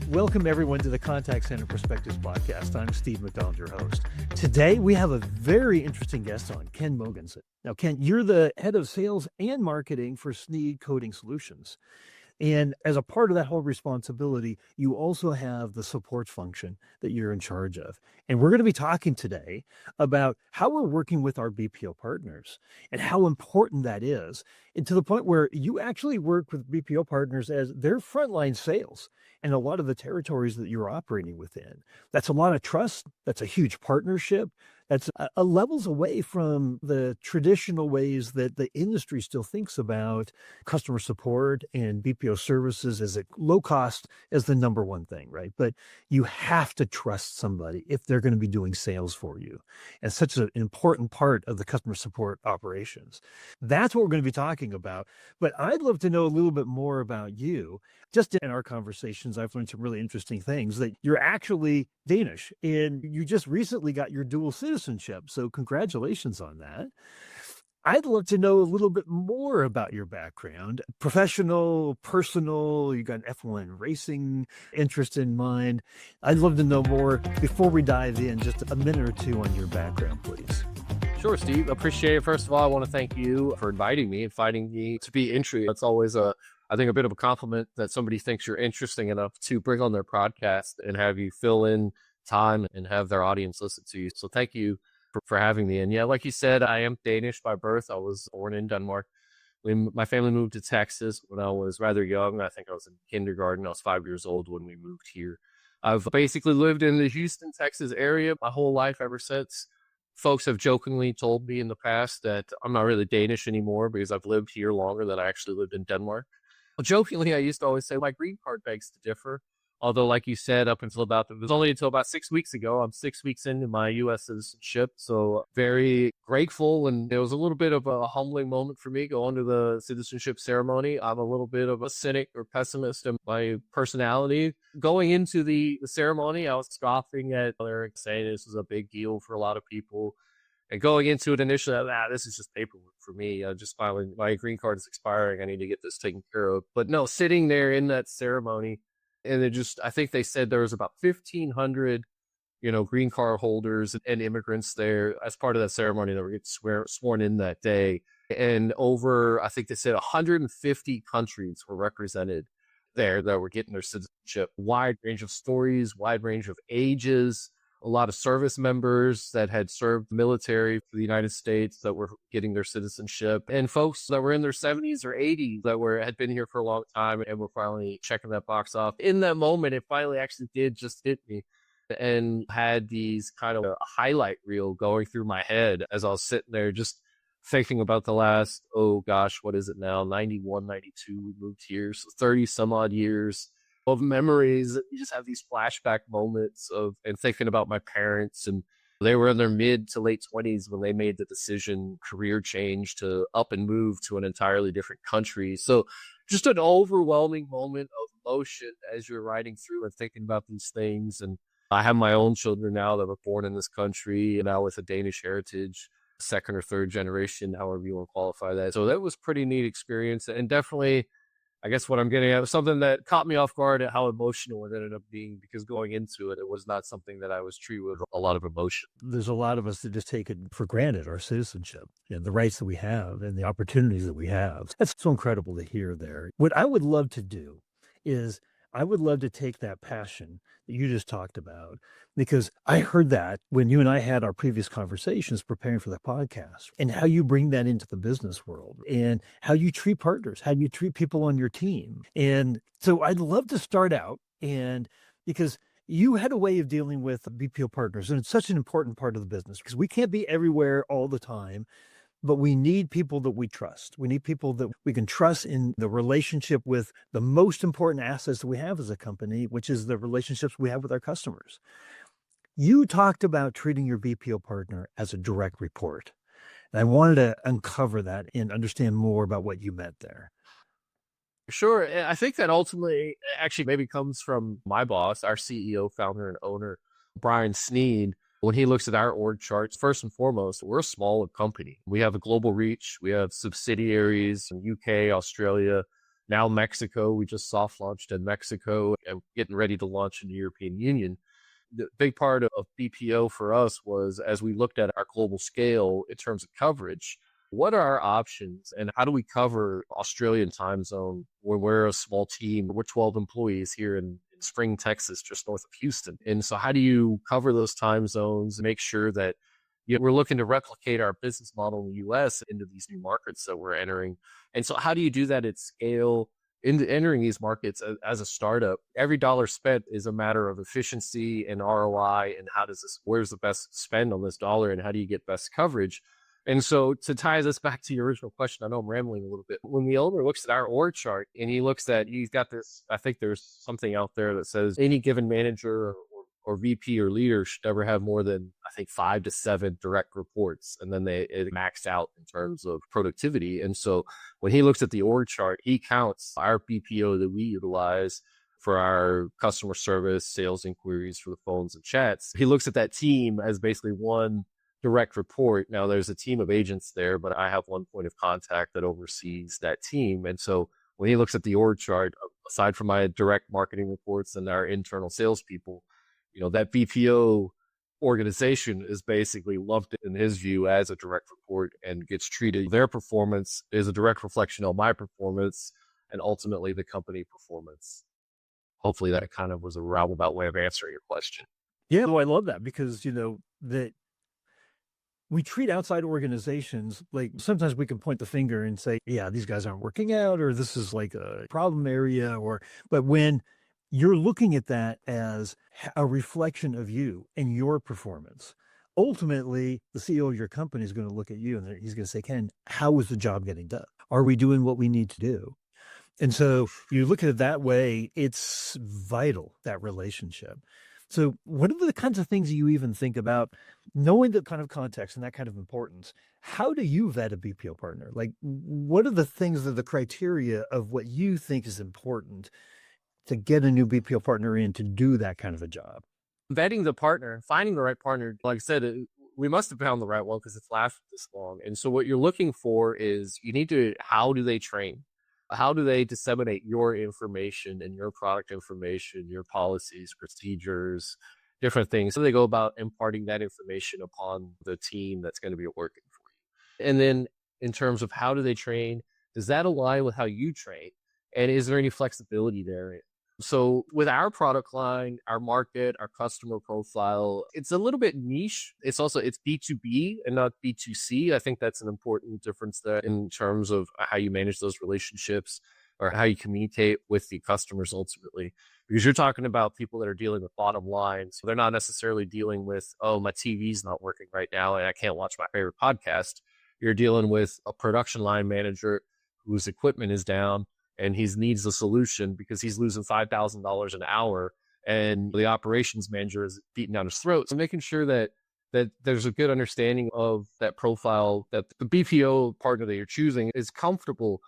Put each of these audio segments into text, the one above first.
Welcome, everyone, to the Contact Center Perspectives podcast. I'm Steve McDonald, your host. Today, we have a very interesting guest on, Ken Mogensen. Now, Ken, you're the head of sales and marketing for Sneed Coding Solutions. And as a part of that whole responsibility, you also have the support function that you're in charge of. And we're going to be talking today about how we're working with our BPO partners and how important that is. And to the point where you actually work with BPO partners as their frontline sales and a lot of the territories that you're operating within. That's a lot of trust. That's a huge partnership. That's a levels away from the traditional ways that the industry still thinks about customer support and BPO services as a low cost as the number one thing, right? But you have to trust somebody if they're going to be doing sales for you. And such an important part of the customer support operations. That's what we're going to be talking about. But I'd love to know a little bit more about you. Just in our conversations, I've learned some really interesting things that you're actually Danish and you just recently got your dual citizenship. So congratulations on that. I'd love to know a little bit more about your background, professional, personal. You got an F1 racing interest in mind. I'd love to know more before we dive in, just a minute or two on your background, please. Sure, Steve. Appreciate it. First of all, I want to thank you for inviting me and finding me to be interesting. It's always I think a bit of a compliment that somebody thinks you're interesting enough to bring on their podcast and have you fill in time and have their audience listen to you. So thank you for having me. And yeah, like you said, I am Danish by birth. I was born in Denmark. My family moved to Texas when I was rather young. I think I was in kindergarten. I was 5 years old when we moved here. I've basically lived in the Houston, Texas area my whole life ever since. Folks have jokingly told me in the past that I'm not really Danish anymore because I've lived here longer than I actually lived in Denmark. Well, jokingly, I used to always say my green card begs to differ. Although, like you said, it was only until about 6 weeks ago. I'm 6 weeks into my U.S. citizenship, so very grateful. And it was a little bit of a humbling moment for me going to the citizenship ceremony. I'm a little bit of a cynic or pessimist in my personality. Going into the ceremony, I was scoffing at Eric, saying this was a big deal for a lot of people. And going into it initially, this is just paperwork for me. Just filing my green card is expiring. I need to get this taken care of. But no, sitting there in that ceremony, and I think they said there was about 1,500, green card holders and immigrants there as part of that ceremony that were getting sworn in that day. And I think they said 150 countries were represented there that were getting their citizenship. Wide range of stories, wide range of ages. A lot of service members that had served the military for the United States that were getting their citizenship, and folks that were in their 70s or 80s that had been here for a long time and were finally checking that box off. In that moment, it finally actually did just hit me and had these kind of a highlight reel going through my head as I was sitting there just thinking about the last, what is it now? 91, 92, we moved here. So 30 some odd years of memories. You just have these flashback moments and thinking about my parents, and they were in their mid to late 20s when they made the career change to up and move to an entirely different country. So just an overwhelming moment of emotion as you're riding through and thinking about these things. And I have my own children now that were born in this country and now with a Danish heritage, second or third generation, however you want to qualify that. So that was pretty neat experience, and definitely, I guess what I'm getting at was something that caught me off guard at how emotional it ended up being, because going into it, it was not something that I was treated with a lot of emotion. There's a lot of us that just take it for granted, our citizenship and the rights that we have and the opportunities that we have. That's so incredible to hear there. What I would love to do is I would love to take that passion that you just talked about, because I heard that when you and I had our previous conversations preparing for the podcast, and how you bring that into the business world and how you treat partners, how you treat people on your team. And so I'd love to start out, and because you had a way of dealing with BPO partners, and it's such an important part of the business because we can't be everywhere all the time. But we need people that we trust. We need people that we can trust in the relationship with the most important assets that we have as a company, which is the relationships we have with our customers. You talked about treating your BPO partner as a direct report. And I wanted to uncover that and understand more about what you meant there. Sure. I think that ultimately actually maybe comes from my boss, our CEO, founder, and owner, Brian Sneed. When he looks at our org charts, first and foremost, we're a small company. We have a global reach. We have subsidiaries in UK, Australia, Now Mexico, we just soft launched in Mexico and getting ready to launch in the European Union. The big part of BPO for us was as we looked at our global scale in terms of coverage, what are our options and how do we cover Australian time zone when we're a small team? We're 12 employees here in Spring, Texas, just north of Houston. And so how do you cover those time zones and make sure that we're looking to replicate our business model in the US into these new markets that we're entering? And so how do you do that at scale? Into entering these markets as a startup, every dollar spent is a matter of efficiency and ROI, and where's the best spend on this dollar, and how do you get best coverage? And so to tie this back to your original question, I know I'm rambling a little bit. When the owner looks at our org chart and he's got this, I think there's something out there that says any given manager or VP or leader should never have more than, I think, 5 to 7 direct reports. And then it maxed out in terms of productivity. And so when he looks at the org chart, he counts our BPO that we utilize for our customer service, sales inquiries for the phones and chats. He looks at that team as basically one direct report. Now there's a team of agents there, but I have one point of contact that oversees that team. And so when he looks at the org chart, aside from my direct marketing reports and our internal salespeople, that BPO organization is basically lumped in his view as a direct report and gets treated. Their performance is a direct reflection on my performance and ultimately the company performance. Hopefully that kind of was a roundabout way of answering your question. Yeah, well, I love that because, that we treat outside organizations like sometimes we can point the finger and say, yeah, these guys aren't working out, or this is like a problem area, but when you're looking at that as a reflection of you and your performance. Ultimately, the CEO of your company is going to look at you and he's going to say, Ken, how is the job getting done? Are we doing what we need to do? And so you look at it that way, it's vital, that relationship. So what are the kinds of things you even think about, knowing the kind of context and that kind of importance? How do you vet a BPO partner? Like, what are the things that the criteria of what you think is important to get a new BPO partner in to do that kind of a job? Vetting the partner, finding the right partner, like I said, we must have found the right one because it's lasted this long. And so what you're looking for is how do they train? How do they disseminate your information and your product information, your policies, procedures, different things? So they go about imparting that information upon the team that's going to be working for you. And then in terms of how do they train, does that align with how you train? And is there any flexibility there? So with our product line, our market, our customer profile, it's a little bit niche. It's B2B and not B2C. I think that's an important difference there in terms of how you manage those relationships or how you communicate with the customers ultimately. Because you're talking about people that are dealing with bottom lines. So they're not necessarily dealing with, oh, my TV's not working right now and I can't watch my favorite podcast. You're dealing with a production line manager whose equipment is down and he needs a solution because he's losing $5,000 an hour and the operations manager is beating down his throat. So making sure that there's a good understanding of that profile, that the BPO partner that you're choosing is comfortable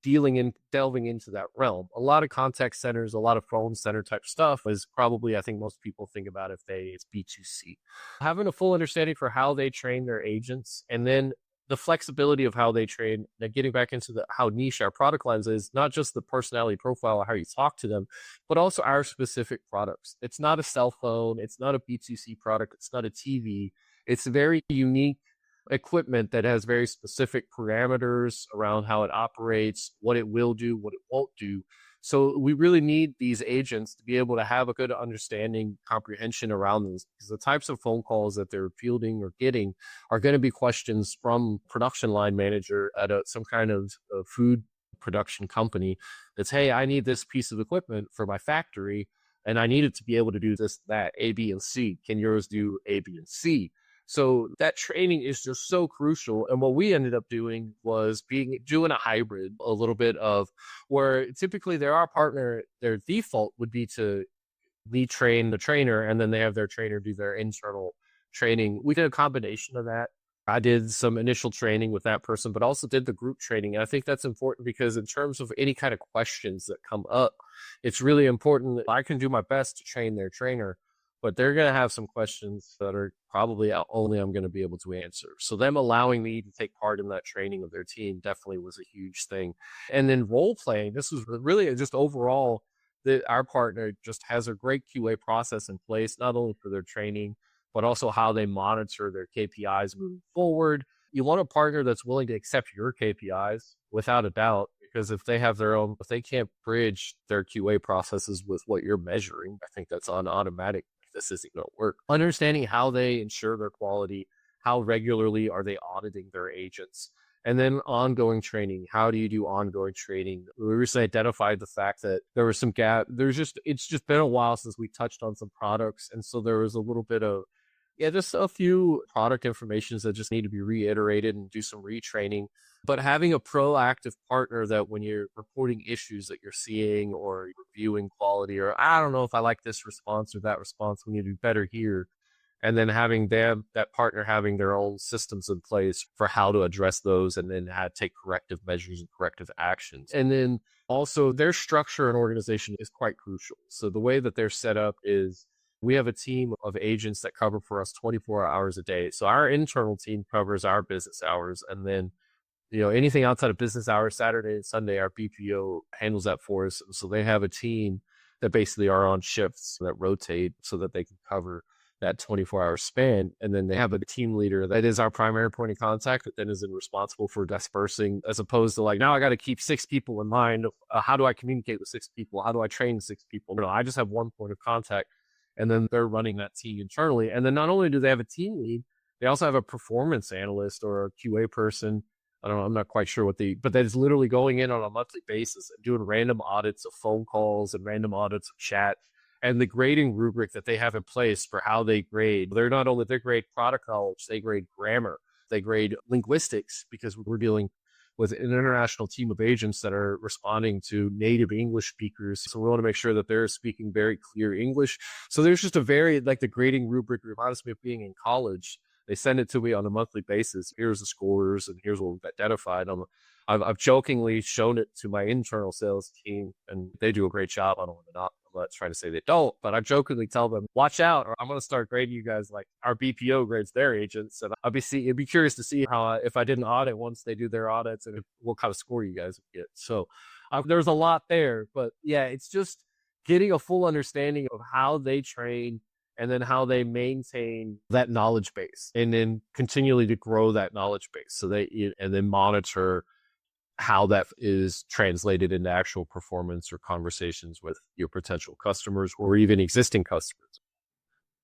delving into that realm. A lot of contact centers, a lot of phone center type stuff is probably, I think most people think about it's B2C. Having a full understanding for how they train their agents and then the flexibility of how they train, and getting back into how niche our product lines is, not just the personality profile or how you talk to them, but also our specific products. It's not a cell phone. It's not a B2C product. It's not a TV. It's very unique equipment that has very specific parameters around how it operates, what it will do, what it won't do. So we really need these agents to be able to have a good understanding, comprehension around this, because the types of phone calls that they're fielding or getting are going to be questions from production line manager at some kind of food production company that's, hey, I need this piece of equipment for my factory and I need it to be able to do this, that, A, B, and C. Can yours do A, B, and C? So that training is just so crucial. And what we ended up doing was doing a hybrid, a little bit of where typically their default would be to lead train the trainer, and then they have their trainer do their internal training. We did a combination of that. I did some initial training with that person, but also did the group training. And I think that's important because in terms of any kind of questions that come up, it's really important that I can do my best to train their trainer. but they're going to have some questions that are probably only I'm going to be able to answer. So them allowing me to take part in that training of their team definitely was a huge thing. And then role playing, this was really just overall that our partner just has a great QA process in place, not only for their training, but also how they monitor their KPIs moving forward. You want a partner that's willing to accept your KPIs without a doubt, because if they have their own, if they can't bridge their QA processes with what you're measuring, I think that's on automatic. This isn't going to work. Understanding how they ensure their quality, how regularly are they auditing their agents, and then ongoing training. How do you do ongoing training? We recently identified the fact that there was some gap. It's just been a while since we touched on some products. And so there was a little bit of, just a few product informations that just need to be reiterated and do some retraining. But having a proactive partner that when you're reporting issues that you're seeing or reviewing quality, or I don't know if I like this response or that response, we need to do better here. And then having that partner having their own systems in place for how to address those and then take corrective measures and corrective actions. And then also their structure and organization is quite crucial. So the way that they're set up is we have a team of agents that cover for us 24 hours a day. So our internal team covers our business hours. And then, anything outside of business hours, Saturday and Sunday, our BPO handles that for us. So they have a team that basically are on shifts that rotate so that they can cover that 24-hour span. And then they have a team leader that is our primary point of contact that then is responsible for dispersing, as opposed to like, now I got to keep 6 people in mind. How do I communicate with 6 people? How do I train 6 people? I just have one point of contact, and then they're running that team internally. And then not only do they have a team lead, they also have a performance analyst or a QA person. I don't know, I'm not quite sure but that is literally going in on a monthly basis and doing random audits of phone calls and random audits of chat. And the grading rubric that they have in place for how they grade, they grade product knowledge, they grade grammar, they grade linguistics, because we're dealing with an international team of agents that are responding to native English speakers. So we want to make sure that they're speaking very clear English. So there's just the grading rubric reminds me of being in college. They send it to me on a monthly basis. Here's the scores and here's what we've identified. I've jokingly shown it to my internal sales team, and they do a great job. I don't want to not. I'm not trying to say they don't, but I jokingly tell them, watch out, or I'm going to start grading you guys like our BPO grades their agents. And it'd be curious to see how, if I did an audit once they do their audits, and what kind of score you guys would get. So there's a lot there, but yeah, it's just getting a full understanding of how they train and then how they maintain that knowledge base, and then continually to grow that knowledge base. And then monitor how that is translated into actual performance or conversations with your potential customers or even existing customers.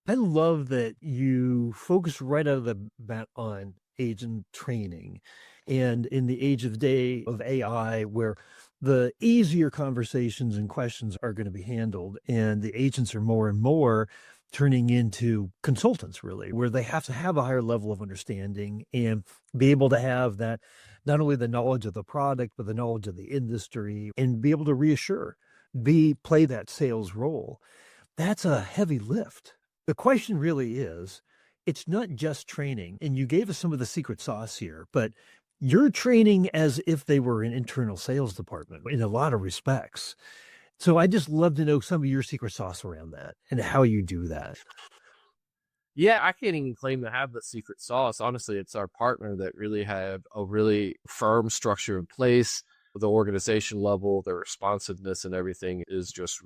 I love that you focus right out of the bat on agent training. And in the age of AI, where the easier conversations and questions are going to be handled, and the agents are more and more turning into consultants, really, where they have to have a higher level of understanding and be able to have that, not only the knowledge of the product, but the knowledge of the industry, and be able to play that sales role. That's a heavy lift. The question really is, it's not just training, and you gave us some of the secret sauce here, but you're training as if they were an internal sales department in a lot of respects. So I just love to know some of your secret sauce around that and how you do that. Yeah, I can't even claim to have the secret sauce. Honestly, it's our partner that really have a really firm structure in place. The organization level, the responsiveness and everything is just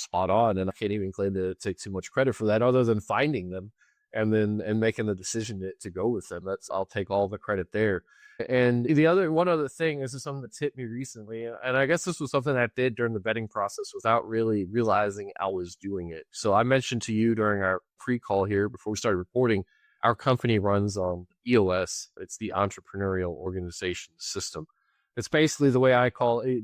spot on. And I can't even claim to take too much credit for that, other than finding them and making the decision to go with them. I'll take all the credit there. And one other thing, this is something that's hit me recently, and I guess this was something that I did during the vetting process without really realizing I was doing it. So I mentioned to you during our pre-call here before we started recording, our company runs on EOS. It's the Entrepreneurial Organization System. It's basically the way I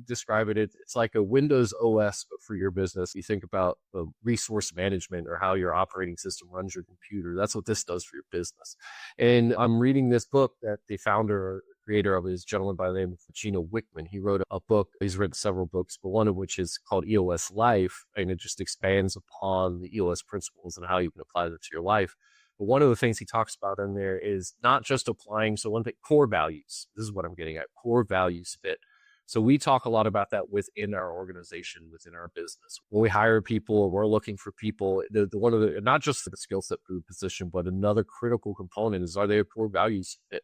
describe it. It's like a Windows OS, but for your business. You think about resource management or how your operating system runs your computer. That's what this does for your business. And I'm reading this book that the founder or creator of is a gentleman by the name of Gino Wickman. He wrote a book. He's written several books, but one of which is called EOS Life. And it just expands upon the EOS principles and how you can apply them to your life. But one of the things he talks about in there is not just applying. So one thing, core values. This is what I'm getting at. Core values fit. So we talk a lot about that within our organization, within our business. When we hire people or we're looking for people, the one of the, not just the skill set for the position, but another critical component is, are they a core values fit?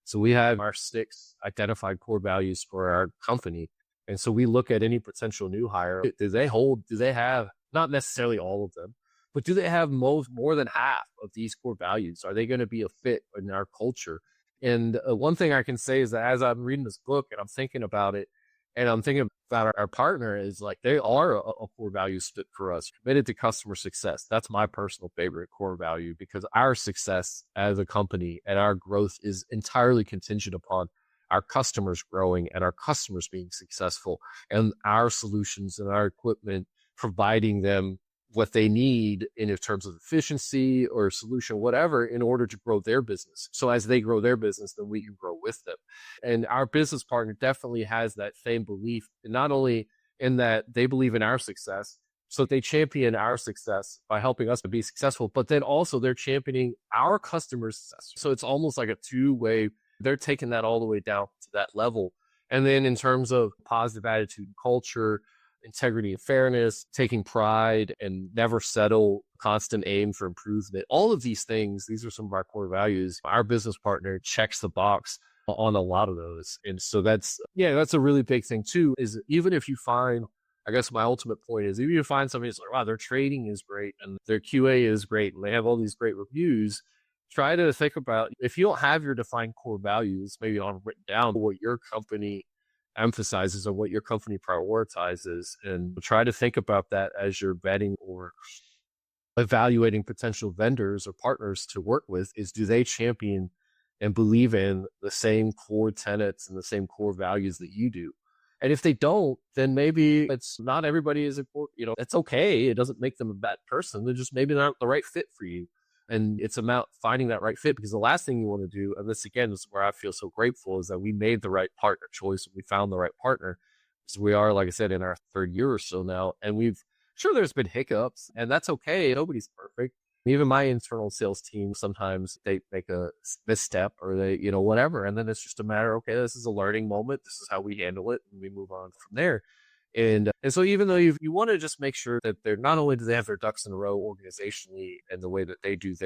So we have our 6 identified core values for our company. And so we look at any potential new hire. Do they have, not necessarily all of them, but do they have more than half of these core values? Are they going to be a fit in our culture? And one thing I can say is that as I'm reading this book and I'm thinking about it, and I'm thinking about our partner, is like they are a core values fit for us, committed to customer success. That's my personal favorite core value, because our success as a company and our growth is entirely contingent upon our customers growing and our customers being successful, and our solutions and our equipment providing them what they need in terms of efficiency or solution, whatever, in order to grow their business. So as they grow their business, then we can grow with them. And our business partner definitely has that same belief, not only in that they believe in our success, so they champion our success by helping us to be successful, but then also they're championing our customers' success. So it's almost like a two-way, they're taking that all the way down to that level. And then in terms of positive attitude and culture, integrity and fairness, taking pride and never settle, constant aim for improvement. All of these things, these are some of our core values. Our business partner checks the box on a lot of those. And so that's a really big thing too, is even if you find, I guess my ultimate point is, even if you find somebody who's like, wow, their trading is great and their QA is great and they have all these great reviews, try to think about, if you don't have your defined core values, maybe on written down, what your company emphasizes or what your company prioritizes, and try to think about that as you're vetting or evaluating potential vendors or partners to work with. Is, do they champion and believe in the same core tenets and the same core values that you do? And if they don't, then maybe it's not everybody is important. It's okay. It doesn't make them a bad person. They're just maybe not the right fit for you. And it's about finding that right fit, because the last thing you want to do, and this again is where I feel so grateful, is that we made the right partner choice. We found the right partner. So we are, like I said, in our 3rd year or so now, and there's been hiccups, and that's okay. Nobody's perfect. Even my internal sales team, sometimes they make a misstep or they, whatever. And then it's just a matter, okay, this is a learning moment. This is how we handle it. And we move on from there. And so even though you want to just make sure that they're, not only do they have their ducks in a row organizationally and the way that they do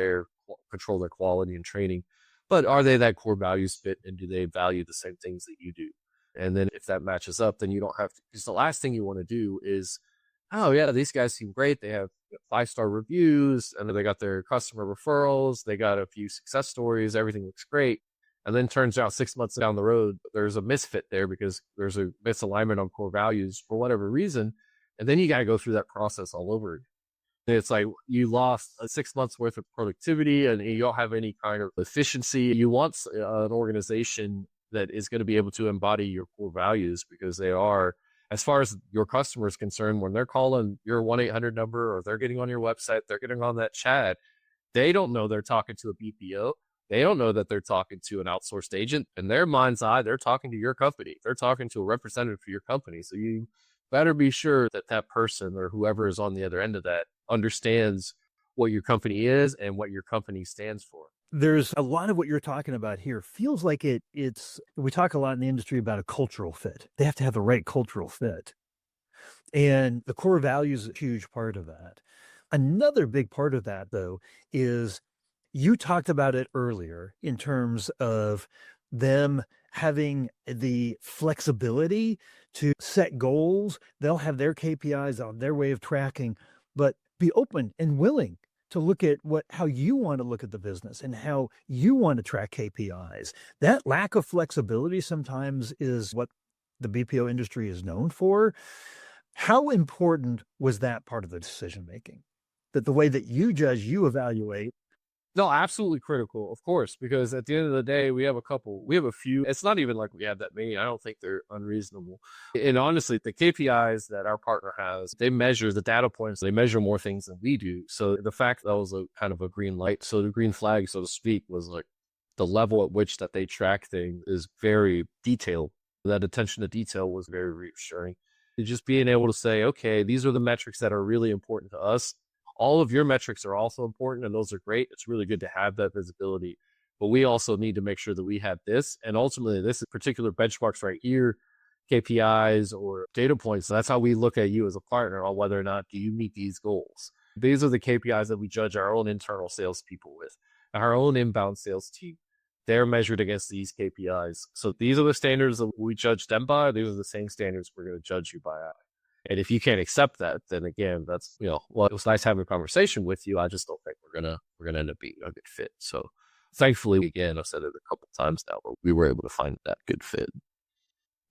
control their quality and training, but are they that core values fit, and do they value the same things that you do? And then if that matches up, then you don't have to, because the last thing you want to do is, oh yeah, these guys seem great. They have 5-star reviews and they got their customer referrals. They got a few success stories. Everything looks great. And then turns out 6 months down the road, there's a misfit there because there's a misalignment on core values for whatever reason. And then you got to go through that process all over again. And it's like you lost 6 months worth of productivity and you don't have any kind of efficiency. You want an organization that is going to be able to embody your core values, because they are, as far as your customer is concerned, when they're calling your 1-800 number or they're getting on your website, they're getting on that chat, they don't know they're talking to a BPO. They don't know that they're talking to an outsourced agent. In their mind's eye, they're talking to your company. They're talking to a representative for your company. So you better be sure that that person or whoever is on the other end of that understands what your company is and what your company stands for. There's a lot of what you're talking about here feels like we talk a lot in the industry about a cultural fit. They have to have the right cultural fit. And the core values is a huge part of that. Another big part of that, though, is you talked about it earlier in terms of them having the flexibility to set goals. They'll have their KPIs on their way of tracking, but be open and willing to look at how you want to look at the business and how you want to track KPIs. That lack of flexibility sometimes is what the BPO industry is known for. How important was that part of the decision making? That the way that you judge, you evaluate. No, absolutely critical, of course, because at the end of the day, we have a few, it's not even like we have that many. I don't think they're unreasonable. And honestly, the KPIs that our partner has, they measure the data points, they measure more things than we do. So the fact that was a kind of a green light, so the green flag, so to speak, was like the level at which that they track things is very detailed. That attention to detail was very reassuring. Just being able to say, okay, these are the metrics that are really important to us. All of your metrics are also important, and those are great. It's really good to have that visibility. But we also need to make sure that we have this. And ultimately, this particular benchmarks right here KPIs or data points. So that's how we look at you as a partner on whether or not do you meet these goals. These are the KPIs that we judge our own internal salespeople with, our own inbound sales team. They're measured against these KPIs. So these are the standards that we judge them by. These are the same standards we're going to judge you by. And if you can't accept that, then again, that's, well, it was nice having a conversation with you. I just don't think we're gonna end up being a good fit. So thankfully, again, I've said it a couple of times now, but we were able to find that good fit.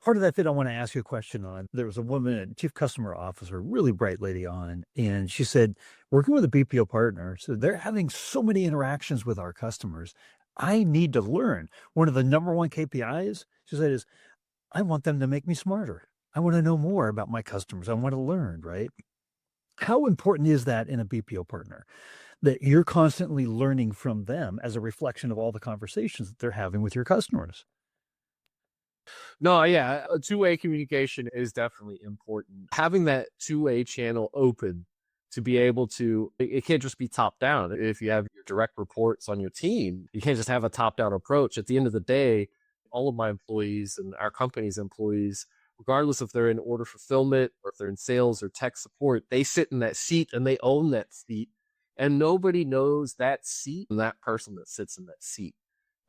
Part of that fit I want to ask you a question on. There was a woman, chief customer officer, really bright lady on, and she said, working with a BPO partner, so they're having so many interactions with our customers. I need to learn. One of the number one KPIs, she said, is I want them to make me smarter. I want to know more about my customers. I want to learn, right? How important is that in a BPO partner that you're constantly learning from them as a reflection of all the conversations that they're having with your customers? No, yeah, two-way communication is definitely important. Having that two-way channel open to be able to, it can't just be top down. If you have your direct reports on your team, you can't just have a top-down approach. At the end of the day, all of my employees and our company's employees, regardless if they're in order fulfillment or if they're in sales or tech support, they sit in that seat and they own that seat. And nobody knows that seat and that person that sits in that seat.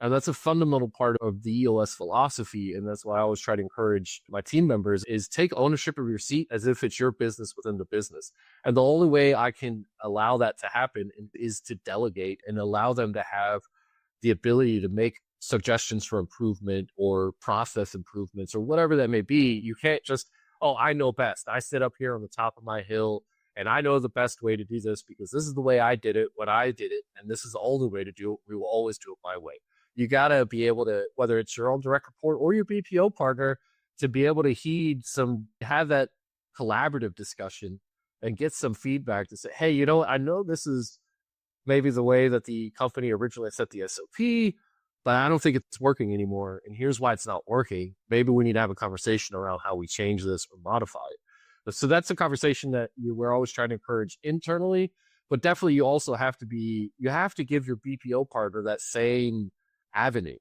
And that's a fundamental part of the EOS philosophy. And that's why I always try to encourage my team members is take ownership of your seat as if it's your business within the business. And the only way I can allow that to happen is to delegate and allow them to have the ability to make suggestions for improvement or process improvements or whatever that may be. You can't just, oh, I know best. I sit up here on the top of my hill and I know the best way to do this because this is the way I did it when I did it. And this is the only way to do it. We will always do it my way. You got to be able to, whether it's your own direct report or your BPO partner, to be able to have that collaborative discussion and get some feedback to say, hey, I know this is maybe the way that the company originally set the SOP, but I don't think it's working anymore. And here's why it's not working. Maybe we need to have a conversation around how we change this or modify it. So that's a conversation that we're always trying to encourage internally, but definitely you have to give your BPO partner that same avenue.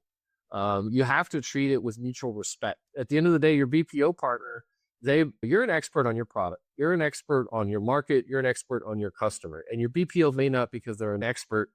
You have to treat it with mutual respect. At the end of the day, your BPO partner, you're an expert on your product. You're an expert on your market. You're an expert on your customer. And your BPO may not because they're an expert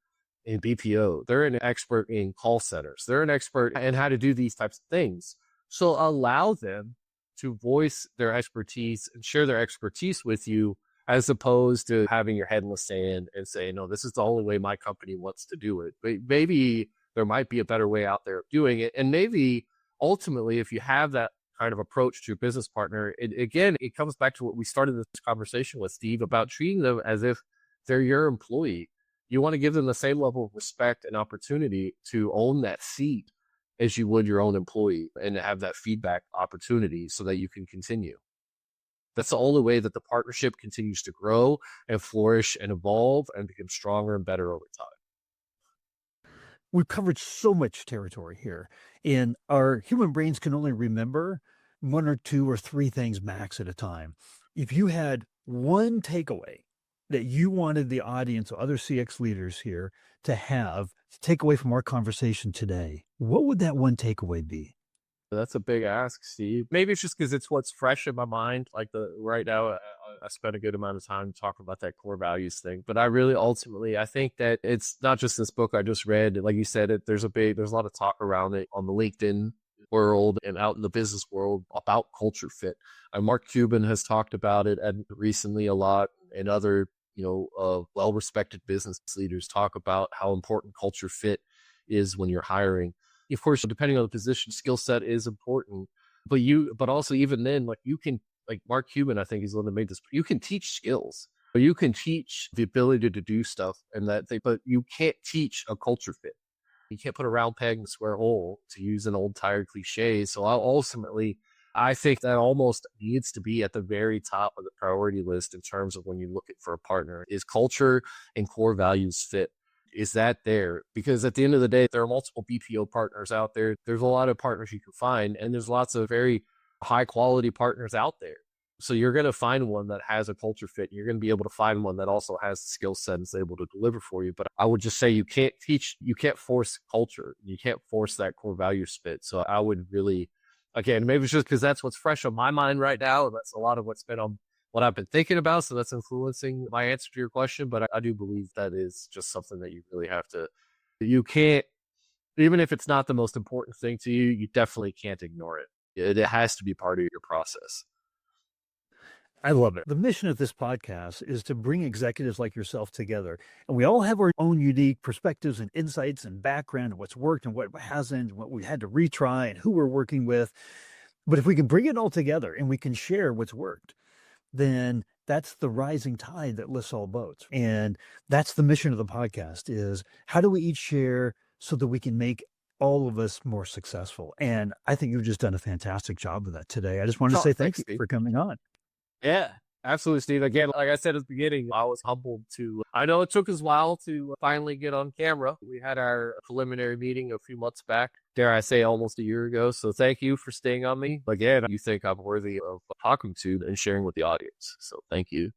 in BPO. They're an expert in call centers. They're an expert in how to do these types of things. So allow them to voice their expertise and share their expertise with you as opposed to having your head in the sand and saying, no, this is the only way my company wants to do it. But maybe there might be a better way out there of doing it. And maybe ultimately, if you have that kind of approach to your business partner, it comes back to what we started this conversation with, Steve, about treating them as if they're your employee. You want to give them the same level of respect and opportunity to own that seat as you would your own employee and have that feedback opportunity so that you can continue. That's the only way that the partnership continues to grow and flourish and evolve and become stronger and better over time. We've covered so much territory here, and our human brains can only remember one or two or three things max at a time. If you had one takeaway that you wanted the audience or other CX leaders here to take away from our conversation today, what would that one takeaway be? That's a big ask, Steve. Maybe it's just because it's what's fresh in my mind. Like right now, I spent a good amount of time talking about that core values thing. But I really ultimately, I think that it's not just this book I just read. Like you said, there's a lot of talk around it on the LinkedIn world and out in the business world about culture fit. Mark Cuban has talked about it recently a lot, and other well-respected business leaders talk about how important culture fit is when you're hiring. Of course, depending on the position, skill set is important, but also even then, like Mark Cuban, I think he's the one that made this. You can teach skills, or you can teach the ability to do stuff but you can't teach a culture fit. You can't put a round peg in a square hole, to use an old tired cliche. So I think that almost needs to be at the very top of the priority list in terms of when you're looking for a partner. Is culture and core values fit? Is that there? Because at the end of the day, there are multiple BPO partners out there. There's a lot of partners you can find, and there's lots of very high quality partners out there. So you're going to find one that has a culture fit. You're going to be able to find one that also has the skill set and is able to deliver for you. But I would just say you can't force culture. You can't force that core values fit. So I would really again, maybe it's just because that's what's fresh on my mind right now. And that's a lot of what's been on what I've been thinking about. So that's influencing my answer to your question. But I do believe that is just something that you really have to, you can't, even if it's not the most important thing to you, you definitely can't ignore it. It has to be part of your process. I love it. The mission of this podcast is to bring executives like yourself together. And we all have our own unique perspectives and insights and background, and what's worked and what hasn't, what we had to retry and who we're working with. But if we can bring it all together and we can share what's worked, then that's the rising tide that lifts all boats. And that's the mission of the podcast is how do we each share so that we can make all of us more successful? And I think you've just done a fantastic job of that today. I just wanted to say thank Thanks, you Steve. for coming on. Yeah, absolutely, Steve. Again, like I said at the beginning, I was humbled to, I know it took us a while to finally get on camera. We had our preliminary meeting a few months back, dare I say almost a year ago. So thank you for staying on me. Again, you think I'm worthy of talking to and sharing with the audience. So thank you.